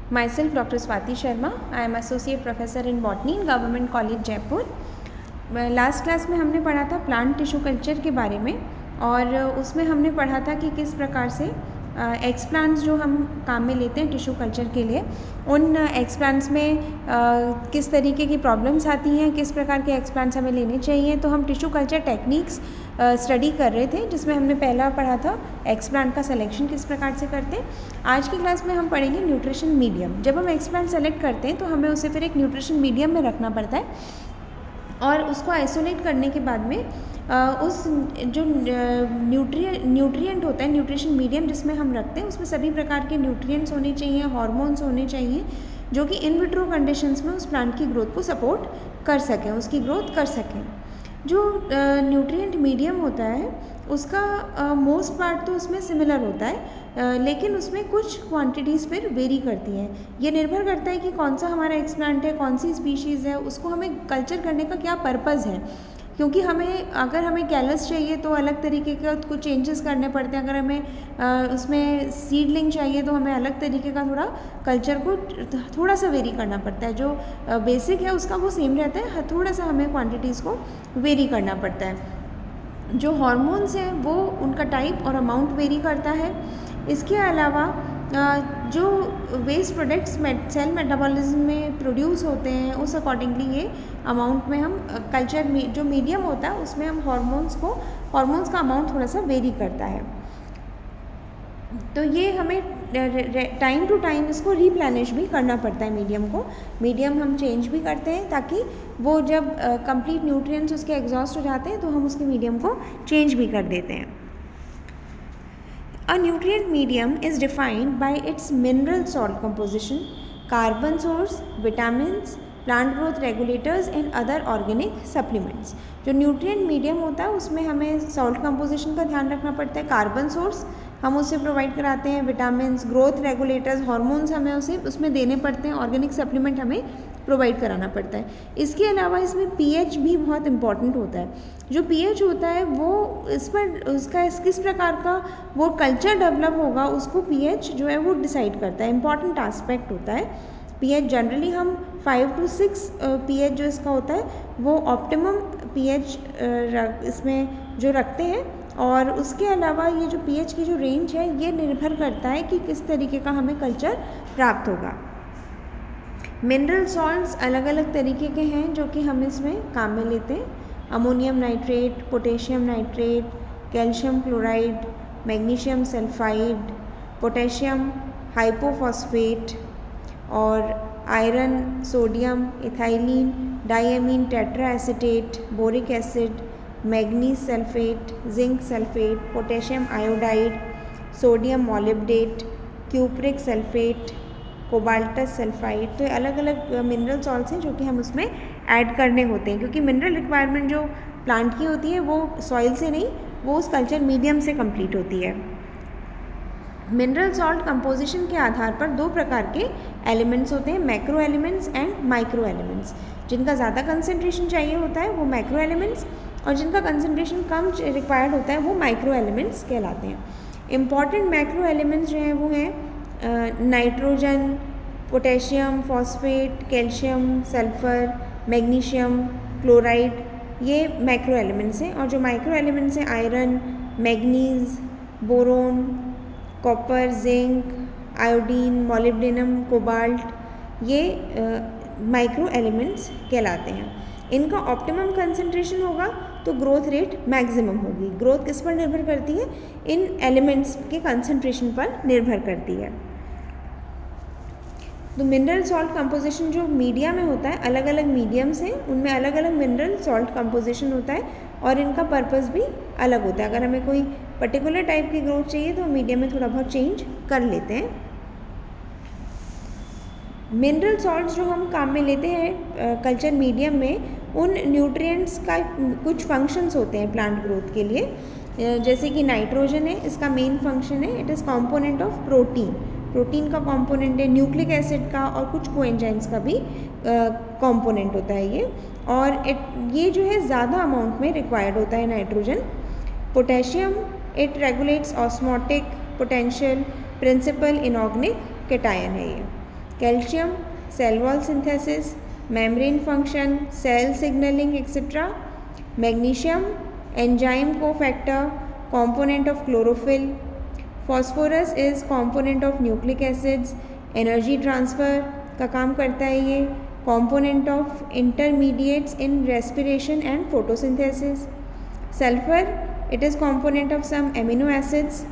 Myself Dr. Swati Sharma. I am Associate Professor in Botany in Government College Jaipur. Last class में हमने पढ़ा था plant tissue culture के बारे में, और उसमें हमने पढ़ा था कि किस प्रकार से एक्स प्लांट्स जो हम काम में लेते हैं टिश्यू कल्चर के लिए, उन एक्स प्लांट्स में किस तरीके की प्रॉब्लम्स आती हैं, किस प्रकार के एक्स प्लांट्स हमें लेने चाहिए। तो हम टिश्यू कल्चर टेक्निक्स स्टडी कर रहे थे, जिसमें हमने पहला पढ़ा था एक्स प्लांट का सिलेक्शन किस प्रकार से करते हैं। आज की क्लास में हम पढ़ेंगे न्यूट्रिशन मीडियम। जब हम एक्स प्लांट सेलेक्ट करते हैं तो हमें उसे फिर एक न्यूट्रिशन मीडियम में रखना पड़ता है, और उसको आइसोलेट करने के बाद में उस जो न्यूट्रिएंट होता है, न्यूट्रिशन मीडियम जिसमें हम रखते हैं, उसमें सभी प्रकार के न्यूट्रिएंट्स होने चाहिए, हार्मोन्स होने चाहिए, जो कि इन विट्रो कंडीशंस में उस प्लांट की ग्रोथ को सपोर्ट कर सकें, उसकी ग्रोथ कर सकें। जो न्यूट्रिएंट मीडियम होता है उसका मोस्ट पार्ट तो उसमें सिमिलर होता है, लेकिन उसमें कुछ क्वांटिटीज़ फिर वेरी करती हैं। ये निर्भर करता है कि कौन सा हमारा एक्स प्लांट है, कौन सी स्पीशीज़ है, उसको हमें कल्चर करने का क्या पर्पज़ है। क्योंकि अगर हमें कैलस चाहिए तो अलग तरीके के कुछ चेंजेस करने पड़ते हैं, अगर हमें उसमें सीडलिंग चाहिए तो हमें अलग तरीके का थोड़ा कल्चर को थोड़ा सा वेरी करना पड़ता है। जो बेसिक है उसका वो सेम रहता है, थोड़ा सा हमें क्वांटिटीज़ को वेरी करना पड़ता है। जो हार्मोन्स हैं वो उनका टाइप और अमाउंट वेरी करता है। इसके अलावा जो वेस्ट प्रोडक्ट्स सेल मेटाबॉलिज्म में प्रोड्यूस होते हैं, उस अकॉर्डिंगली ये अमाउंट में हम कल्चर में जो मीडियम होता है उसमें हम हार्मोन्स का अमाउंट थोड़ा सा वेरी करता है। तो ये हमें टाइम टू टाइम इसको रीप्लेनिश भी करना पड़ता है। मीडियम हम चेंज भी करते हैं, ताकि वो जब कंप्लीट न्यूट्रिएंट्स उसके एग्जॉस्ट हो जाते हैं तो हम उसके मीडियम को चेंज भी कर देते हैं। A nutrient medium is defined by its mineral salt composition, carbon source, vitamins, plant growth regulators and other organic supplements। जो न्यूट्रिएंट मीडियम होता है उसमें हमें सॉल्ट कंपोजिशन का ध्यान रखना पड़ता है, कार्बन सोर्स हम उसे प्रोवाइड कराते हैं, विटामिन्स, ग्रोथ रेगुलेटर्स, हार्मोन्स हमें उसमें देने पड़ते हैं, ऑर्गेनिक सप्लीमेंट हमें प्रोवाइड कराना पड़ता है। इसके अलावा इसमें पीएच भी बहुत इम्पॉर्टेंट होता है। जो पीएच होता है वो इस पर उसका किस प्रकार का वो कल्चर डेवलप होगा, उसको पीएच जो है वो डिसाइड करता है, इम्पॉर्टेंट एस्पेक्ट होता है। पीएच जनरली हम 5 to 6 पीएच जो इसका होता है वो ऑप्टिमम पीएच इसमें जो रखते हैं, और उसके अलावा ये जो पीएच की जो रेंज है ये निर्भर करता है कि किस तरीके का हमें कल्चर प्राप्त होगा। मिनरल सॉल्ट्स अलग अलग तरीके के हैं जो कि हम इसमें काम में लेते हैं। Ammonium nitrate, potassium nitrate, calcium chloride, magnesium sulphide, potassium hypophosphate, और iron, sodium, ethylene, diamine tetra acetate, boric acid, manganese sulphate, zinc sulphate, potassium iodide, sodium molybdate, cupric sulphate, cobaltous sulphide. तो अलग अलग मिनरल सॉल्ट्स हैं जो कि हम उसमें add करने होते हैं, क्योंकि मिनरल रिक्वायरमेंट जो प्लांट की होती है वो सॉइल से नहीं, वो उस कल्चर मीडियम से कंप्लीट होती है। मिनरल सॉल्ट कंपोजिशन के आधार पर दो प्रकार के एलिमेंट्स होते हैं, macro elements and micro elements. जिनका ज़्यादा कंसनट्रेशन चाहिए होता है वो मैक्रो एलिमेंट्स, और जिनका कंसनट्रेशन कम रिक्वायर्ड होता है वो माइक्रो एलिमेंट्स कहलाते हैं। इम्पॉर्टेंट मैक्रो एलिमेंट्स जो हैं वो हैं nitrogen, potassium, phosphate, calcium, sulphur, magnesium, chloride, ये मैक्रो एलिमेंट्स हैं। और जो माइक्रो एलिमेंट्स हैं iron, manganese, boron, copper, zinc, iodine, molybdenum, cobalt, ये माइक्रो एलिमेंट्स कहलाते हैं। इनका ऑप्टिमम कंसंट्रेशन होगा तो ग्रोथ रेट मैक्सिमम होगी। ग्रोथ किस पर निर्भर करती है? इन एलिमेंट्स के कंसंट्रेशन पर निर्भर करती है। तो मिनरल सॉल्ट कंपोजिशन जो मीडिया में होता है, अलग अलग मीडियम्स हैं, उनमें अलग अलग मिनरल सॉल्ट कंपोजिशन होता है, और इनका पर्पस भी अलग होता है। अगर हमें कोई पर्टिकुलर टाइप की ग्रोथ चाहिए तो मीडियम में थोड़ा बहुत चेंज कर लेते हैं। मिनरल सॉल्ट्स जो हम काम में लेते हैं कल्चर मीडियम में, उन न्यूट्रिएंट्स का कुछ फंक्शंस होते हैं प्लांट ग्रोथ के लिए। जैसे कि नाइट्रोजन है, इसका मेन फंक्शन है, it is component of protein का कंपोनेंट है, न्यूक्लिक एसिड का और कुछ कोएंजाइम्स का भी कंपोनेंट होता है ये। और ये जो है ज़्यादा अमाउंट में रिक्वायर्ड होता है nitrogen. Potassium, it regulates osmotic potential, principal inorganic cation है ये। Calcium cell wall synthesis, membrane function, cell signalling etcetera, magnesium enzyme cofactor, component of chlorophyll, phosphorus is component of nucleic acids, energy transfer का काम करता है ये, component of intermediates in respiration and photosynthesis, sulfur it is component of some amino acids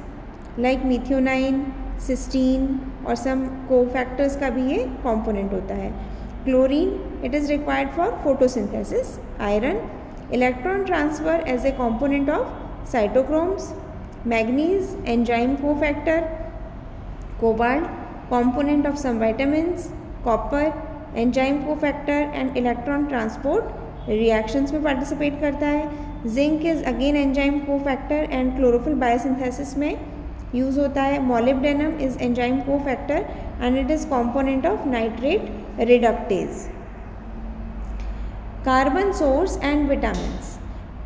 like methionine, cysteine और some cofactors का भी ये component होता है, chlorine it is required for photosynthesis, iron electron transfer as a component of cytochromes, manganese enzyme cofactor, cobalt component of some vitamins, copper enzyme cofactor and electron transport reactions में participate करता है, zinc is again enzyme cofactor and chlorophyll biosynthesis में use होता है, molybdenum is enzyme cofactor and it is component of nitrate reductase. Carbon source and vitamins,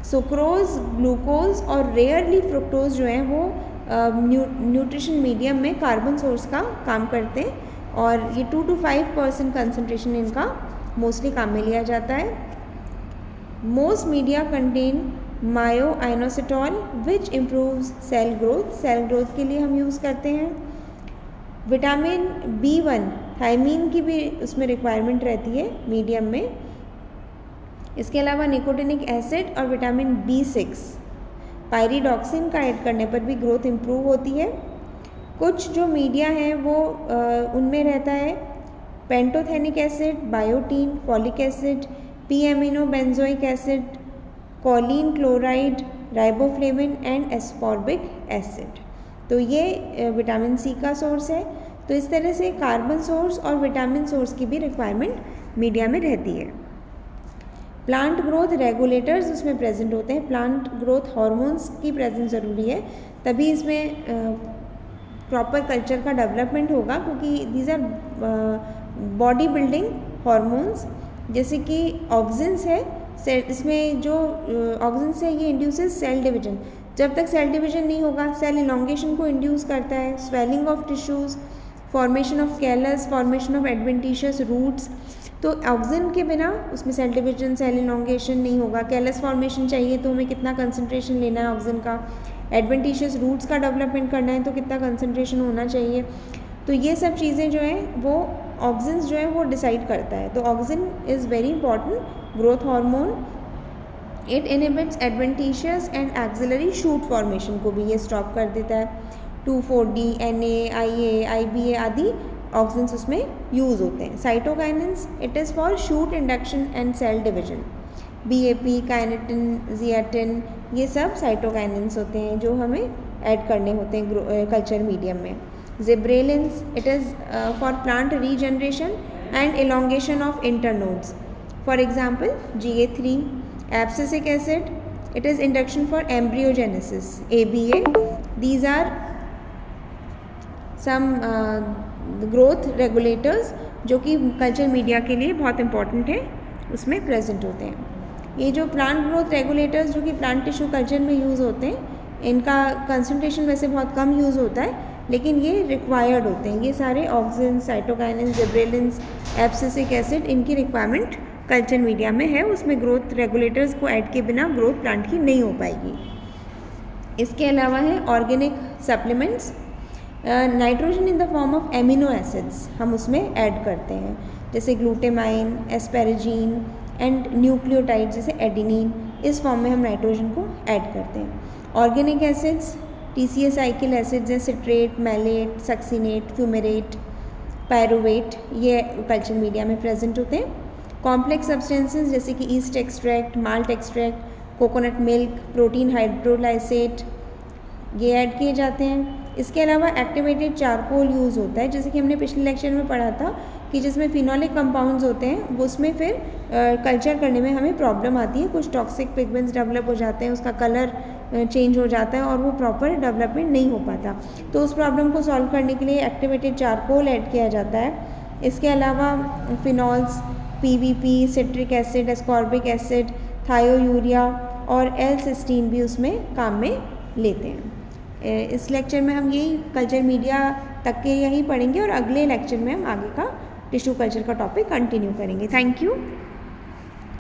sucrose, glucose और rarely fructose जो है वो न्यूट्रिशन मीडियम में कार्बन सोर्स का काम करते हैं और ये 2 to 5% कंसनट्रेशन इनका मोस्टली काम में लिया जाता है. मोस्ट मीडिया कंटेन मायो आइनोसिटॉल विच इम्प्रूव्स सेल ग्रोथ के लिए हम यूज़ करते हैं. विटामिन B1 थायमीन की भी उसमें रिक्वायरमेंट रहती है मीडियम में. इसके अलावा निकोटिनिक एसिड और विटामिन B6 पायरिडॉक्सिन का ऐड करने पर भी ग्रोथ इम्प्रूव होती है. कुछ जो मीडिया हैं वो उनमें रहता है pantothenic acid, biotin, folic acid, P amino benzoic acid, Colin chloride, riboflavin and ascorbic acid. तो ये विटामिन सी का सोर्स है. तो इस तरह से कार्बन सोर्स और विटामिन सोर्स की भी रिक्वायरमेंट मीडिया में रहती है. प्लांट ग्रोथ रेगुलेटर्स उसमें प्रेजेंट होते हैं. प्लांट ग्रोथ हार्मोन्स की प्रेजेंस ज़रूरी है, तभी इसमें प्रॉपर कल्चर का डेवलपमेंट होगा, क्योंकि these our body building hormones. जैसे कि ऑक्सिन्स है, इसमें जो ऑक्सिन्स है ये इंड्यूसेस सेल डिवीजन. जब तक सेल डिवीजन नहीं होगा सेल इलोंगेशन को इंड्यूस करता है, swelling of tissues, formation of callus, formation of adventitious roots. तो ऑक्सिन के बिना उसमें सेल डिवीजन, सेल इलोंगेशन नहीं होगा. कैलस फॉर्मेशन चाहिए तो हमें कितना कंसंट्रेशन लेना है ऑक्सिन का. एडवेंटिशियस रूट्स का डेवलपमेंट करना है तो कितना कंसंट्रेशन होना चाहिए. तो ये सब चीज़ें जो हैं वो ऑक्सिन्स जो है वो डिसाइड करता है. तो auxin is very important growth hormone. It inhibits adventitious and axillary shoot formation को भी ये स्टॉप कर देता है. 2,4-D, Na, Ia, IBA आदि ऑक्सिन्स उसमें यूज़ होते हैं. Cytokinins it is for shoot induction and cell division. BAP, kinetin, zeatin ये सब साइटोकाइनेंस होते हैं जो हमें ऐड करने होते हैं कल्चर मीडियम में. Gibberellins it is for plant regeneration and elongation of internodes. For example GA3. Abscisic acid it is induction for embryogenesis. ABA these are some growth regulators जो कि कल्चर मीडिया के लिए बहुत important है, उसमें present होते हैं. ये जो प्लांट ग्रोथ रेगुलेटर्स जो कि प्लांट टिश्यू कल्चर में यूज़ होते हैं, इनका कंसंट्रेशन वैसे बहुत कम यूज़ होता है, लेकिन ये रिक्वायर्ड होते हैं. ये सारे auxin, cytokinins, gibberellins, abscisic acid इनकी रिक्वायरमेंट कल्चर मीडिया में है. उसमें ग्रोथ रेगुलेटर्स को ऐड किए बिना ग्रोथ प्लांट की नहीं हो पाएगी. इसके अलावा है organic supplements. Nitrogen in the form of amino acids हम उसमें ऐड करते हैं, जैसे ग्लूटेमाइन, एस्पेरेजीन एंड न्यूक्लियोटाइड जैसे एडिनिन. इस फॉर्म में हम नाइट्रोजन को ऐड करते हैं. Organic acids TCA cycle acids हैं, citrate, malate, succinate, fumarate, pyruvate, ये कल्चर मीडिया में प्रेजेंट होते हैं. कॉम्प्लेक्स सब्सटेंसेस जैसे कि yeast extract, malt extract, coconut milk, protein hydrolysate ये ऐड किए जाते हैं. इसके अलावा एक्टिवेटेड चारकोल यूज़ होता है, जैसे कि हमने पिछले लेक्चर में पढ़ा था कि जिसमें फिनोलिक कंपाउंड्स होते हैं वो उसमें फिर कल्चर करने में हमें प्रॉब्लम आती है. कुछ टॉक्सिक पिगमेंट्स डेवलप हो जाते हैं, उसका कलर चेंज हो जाता है और वो प्रॉपर डेवलपमेंट नहीं हो पाता. तो उस प्रॉब्लम को सॉल्व करने के लिए एक्टिवेटेड चारकोल ऐड किया जाता है. इसके अलावा phenols, PVP, citric acid, ascorbic acid, thiourea और L-सिस्टीन भी उसमें काम में लेते हैं. इस लेक्चर में हम यही कल्चर मीडिया तक के यही पढ़ेंगे और अगले लेक्चर में हम आगे का टिश्यू कल्चर का टॉपिक कंटिन्यू करेंगे। Thank you.